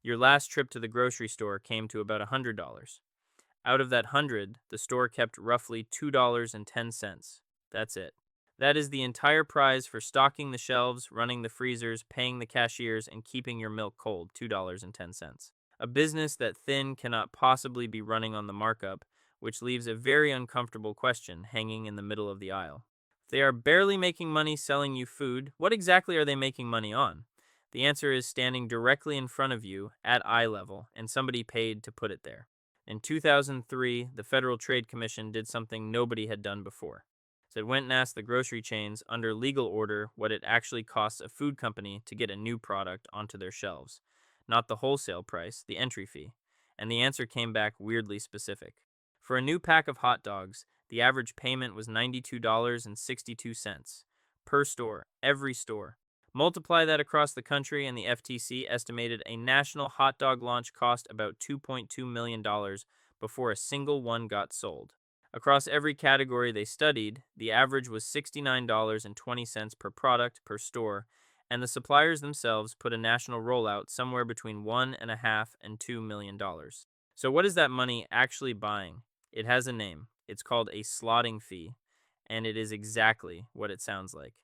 Your last trip to the grocery store came to about $100. Out of that 100, the store kept roughly $2.10. That's it. That is the entire prize for stocking the shelves, running the freezers, paying the cashiers, and keeping your milk cold, $2.10. A business that thin cannot possibly be running on the markup, which leaves a very uncomfortable question hanging in the middle of the aisle. If they are barely making money selling you food, what exactly are they making money on? The answer is standing directly in front of you at eye level, and somebody paid to put it there. In 2003, the Federal Trade Commission did something nobody had done before. So it went and asked the grocery chains under legal order what it actually costs a food company to get a new product onto their shelves, not the wholesale price, the entry fee. And the answer came back weirdly specific. For a new pack of hot dogs, the average payment was $92.62 per store, every store. Multiply that across the country, and the FTC estimated a national hot dog launch cost about $2.2 million before a single one got sold. Across every category they studied, the average was $69.20 per product per store, and the suppliers themselves put a national rollout somewhere between $1.5 and $2 million. So, what is that money actually buying? It has a name. It's called a slotting fee, and it is exactly what it sounds like: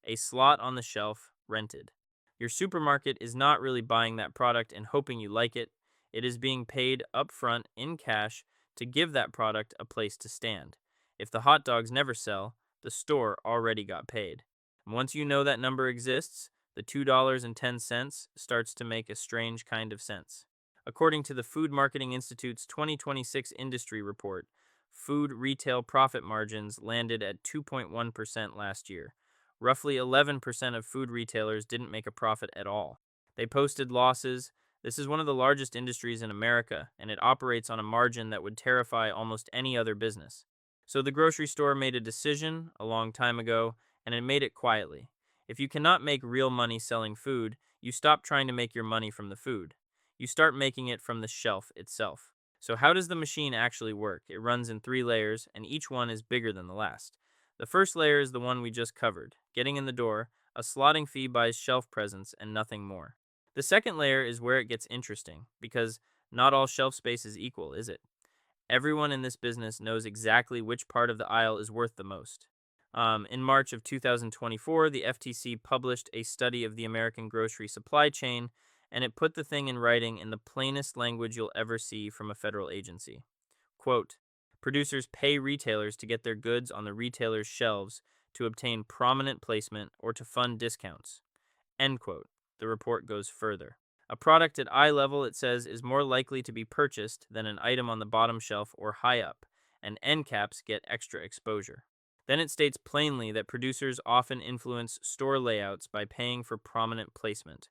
a slot on the shelf rented. Your supermarket is not really buying that product and hoping you like it. It is being paid upfront in cash to give that product a place to stand. If the hot dogs never sell, the store already got paid. And once you know that number exists, the $2.10 starts to make a strange kind of sense. According to the Food Marketing Institute's 2026 industry report, food retail profit margins landed at 2.1% last year. Roughly 11% of food retailers didn't make a profit at all. They posted losses. This is one of the largest industries in America, and it operates on a margin that would terrify almost any other business. So the grocery store made a decision a long time ago, and it made it quietly. If you cannot make real money selling food, you stop trying to make your money from the food. You start making it from the shelf itself. So how does the machine actually work? It runs in 3 layers, and each one is bigger than the last. The first layer is the one we just covered. Getting in the door, a slotting fee buys shelf presence and nothing more. The second layer is where it gets interesting, because not all shelf space is equal, is it? Everyone in this business knows exactly which part of the aisle is worth the most. In March of 2024, the FTC published a study of the American grocery supply chain, and it put the thing in writing in the plainest language you'll ever see from a federal agency. Quote, producers pay retailers to get their goods on the retailer's shelves to obtain prominent placement or to fund discounts. End quote. The report goes further. A product at eye level, it says, is more likely to be purchased than an item on the bottom shelf or high up, and end caps get extra exposure. Then it states plainly that producers often influence store layouts by paying for prominent placement.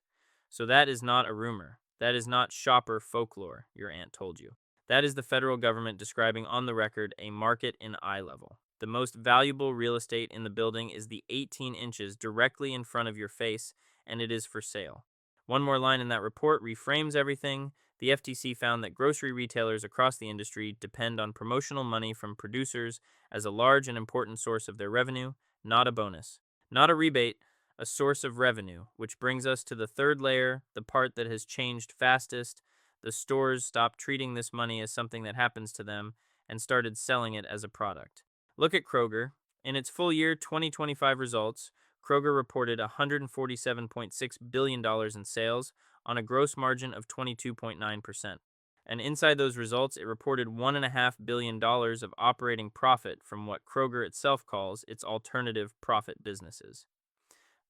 So that is not a rumor. That is not shopper folklore, your aunt told you. That is the federal government describing on the record a market in eye level. The most valuable real estate in the building is the 18 inches directly in front of your face, and it is for sale. One more line in that report reframes everything. The FTC found that grocery retailers across the industry depend on promotional money from producers as a large and important source of their revenue, not a bonus, not a rebate, a source of revenue, which brings us to the third layer, the part that has changed fastest. The stores stopped treating this money as something that happens to them and started selling it as a product. Look at Kroger. In its full year 2025 results, Kroger reported $147.6 billion in sales on a gross margin of 22.9%. And inside those results, it reported $1.5 billion of operating profit from what Kroger itself calls its alternative profit businesses.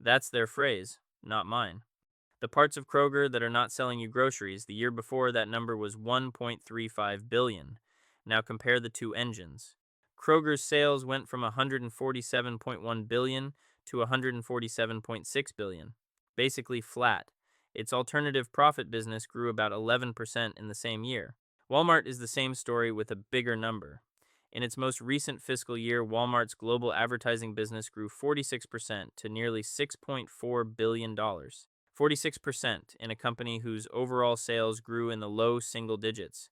That's their phrase, not mine. The parts of Kroger that are not selling you groceries, the year before that number was 1.35 billion. Now compare the two engines. Kroger's sales went from 147.1 billion to 147.6 billion, basically flat. Its alternative profit business grew about 11% in the same year. Walmart is the same story with a bigger number. In its most recent fiscal year, Walmart's global advertising business grew 46% to nearly $6.4 billion. 46% in a company whose overall sales grew in the low single digits.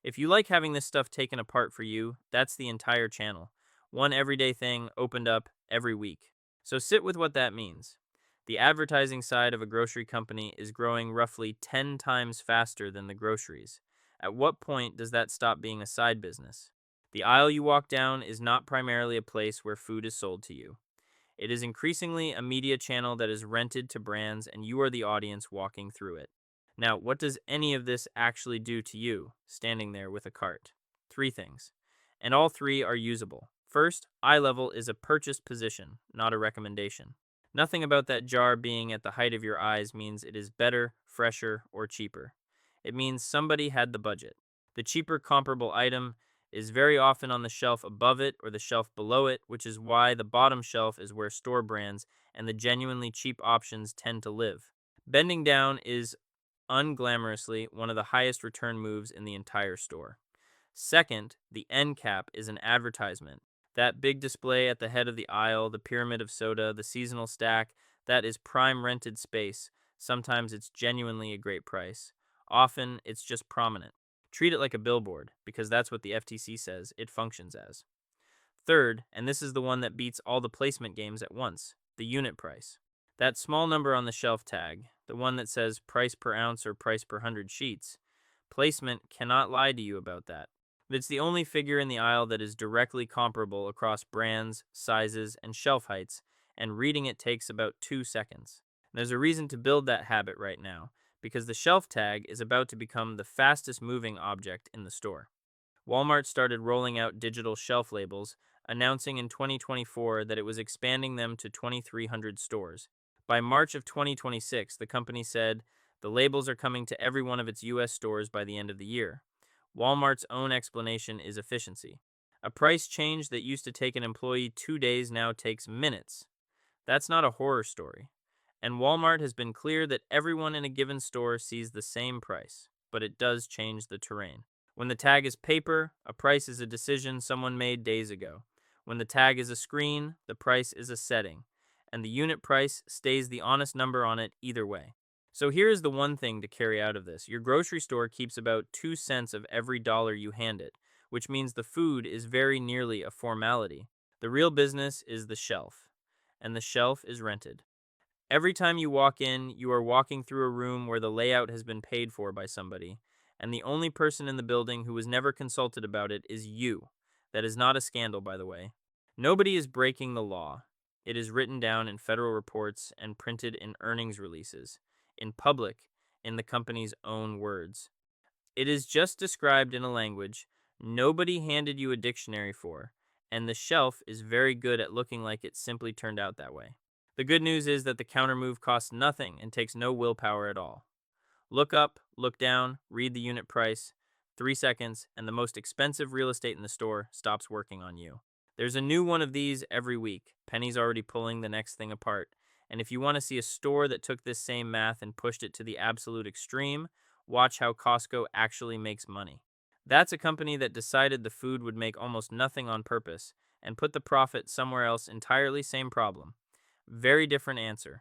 If you like having this stuff taken apart for you, that's the entire channel. One everyday thing opened up every week. So sit with what that means. The advertising side of a grocery company is growing roughly 10 times faster than the groceries. At what point does that stop being a side business? The aisle you walk down is not primarily a place where food is sold to you. It is increasingly a media channel that is rented to brands, and you are the audience walking through it. Now, what does any of this actually do to you, standing there with a cart? Three things, and all three are usable. First, eye level is a purchased position, not a recommendation. Nothing about that jar being at the height of your eyes means it is better, fresher, or cheaper. It means somebody had the budget. The cheaper comparable item is very often on the shelf above it or the shelf below it, which is why the bottom shelf is where store brands and the genuinely cheap options tend to live. Bending down is unglamorously one of the highest return moves in the entire store. Second, the end cap is an advertisement. That big display at the head of the aisle, the pyramid of soda, the seasonal stack, that is prime rented space. Sometimes it's genuinely a great price. Often it's just prominent. Treat it like a billboard, because that's what the FTC says it functions as. Third, and this is the one that beats all the placement games at once, the unit price. That small number on the shelf tag, the one that says price per ounce or price per 100 sheets, placement cannot lie to you about that. It's the only figure in the aisle that is directly comparable across brands, sizes, and shelf heights, and reading it takes about 2 seconds. There's a reason to build that habit right now, because the shelf tag is about to become the fastest moving object in the store. Walmart started rolling out digital shelf labels, announcing in 2024 that it was expanding them to 2,300 stores. By March of 2026, the company said the labels are coming to every one of its U.S. stores by the end of the year. Walmart's own explanation is efficiency. A price change that used to take an employee 2 days now takes minutes. That's not a horror story. And Walmart has been clear that everyone in a given store sees the same price, but it does change the terrain. When the tag is paper, a price is a decision someone made days ago. When the tag is a screen, the price is a setting, and the unit price stays the honest number on it either way. So here is the one thing to carry out of this. Your grocery store keeps about 2 cents of every dollar you hand it, which means the food is very nearly a formality. The real business is the shelf, and the shelf is rented. Every time you walk in, you are walking through a room where the layout has been paid for by somebody, and the only person in the building who was never consulted about it is you. That is not a scandal, by the way. Nobody is breaking the law. It is written down in federal reports and printed in earnings releases, in public, in the company's own words. It is just described in a language nobody handed you a dictionary for, and the shelf is very good at looking like it simply turned out that way. The good news is that the counter move costs nothing and takes no willpower at all. Look up, look down, read the unit price, 3 seconds, and the most expensive real estate in the store stops working on you. There's a new one of these every week. Penny's already pulling the next thing apart. And if you want to see a store that took this same math and pushed it to the absolute extreme, watch how Costco actually makes money. That's a company that decided the food would make almost nothing on purpose and put the profit somewhere else entirely. Same problem. Very different answer.